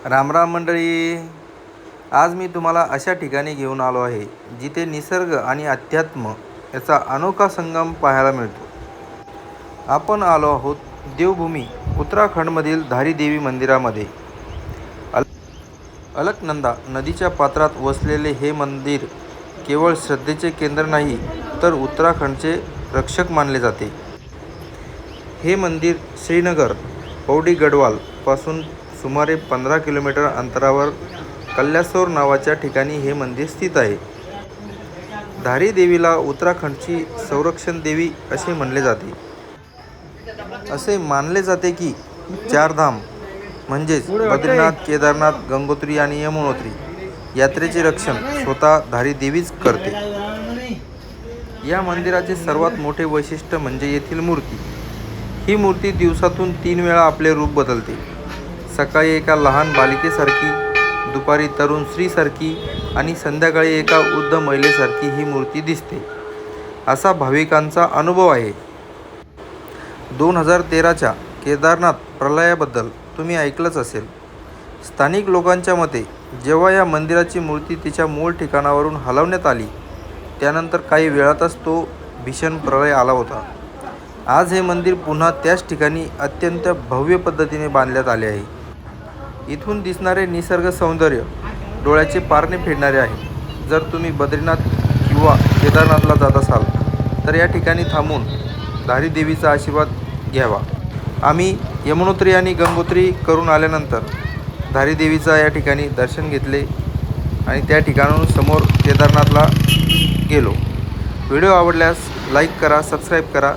रामराम मंडळी, आज मी तुम्हाला अशा ठिकाणी घेऊन आलो आहे जिथे निसर्ग आणि अध्यात्म याचा अनोखा संगम पाहायला मिळतो। आपण आलो आहोत देवभूमी उत्तराखंडमधील धारी देवी मंदिरामध्ये। अलकनंदा नदीच्या पात्रात वसलेले हे मंदिर केवळ श्रद्धेचे केंद्र नाही तर उत्तराखंडचे रक्षक मानले जाते। हे मंदिर श्रीनगर पौड़ी गढ़वाल पासून सुमारे 15 किलोमीटर अंतरावर कल्यासोर नावाच्या ठिकाणी हे मंदिर स्थित आहे। धारी देवीला उत्तराखंडची संरक्षण देवी असे म्हणले जाते। असे मानले जाते की चारधाम म्हणजेच बद्रीनाथ, केदारनाथ, गंगोत्री आणि यमुनोत्री यात्रेचे रक्षण स्वतः धारी देवीच करते। या मंदिराचे सर्वात मोठे वैशिष्ट्य म्हणजे येथील मूर्ती। ही मूर्ती दिवसातून 3 वेळा आपले रूप बदलते। सकाळी एका लहान बालिकेसारखी, दुपारी तरुण स्त्रीसारखी आणि संध्याकाळी एका वृद्ध महिलेसारखी ही मूर्ती दिसते, असा भाविकांचा अनुभव आहे। 2013च्या केदारनाथ प्रलयाबद्दल तुम्ही ऐकलंच असेल। स्थानिक लोकांच्या मते जेव्हा या मंदिराची मूर्ती तिच्या मूळ ठिकाणावरून हलवण्यात आली त्यानंतर काही वेळातच तो भीषण प्रलय आला होता। आज हे मंदिर पुन्हा त्याच ठिकाणी अत्यंत भव्य पद्धतीने बांधण्यात आले आहे। इथून दिसणारे निसर्ग सौंदर्य डोळ्याचे पारणे फेडणारे आहे। जर तुम्ही बद्रीनाथ किंवा केदारनाथला जात असाल तर या ठिकाणी थांबून धारी देवीचा आशीर्वाद घ्यावा। आम्ही यमुनोत्री आणि गंगोत्री करून आल्यानंतर धारी देवीचा या ठिकाणी दर्शन घेतले आणि त्या ठिकाणाहून समोर केदारनाथला गेलो। व्हिडिओ आवडल्यास लाईक करा, सबस्क्राईब करा,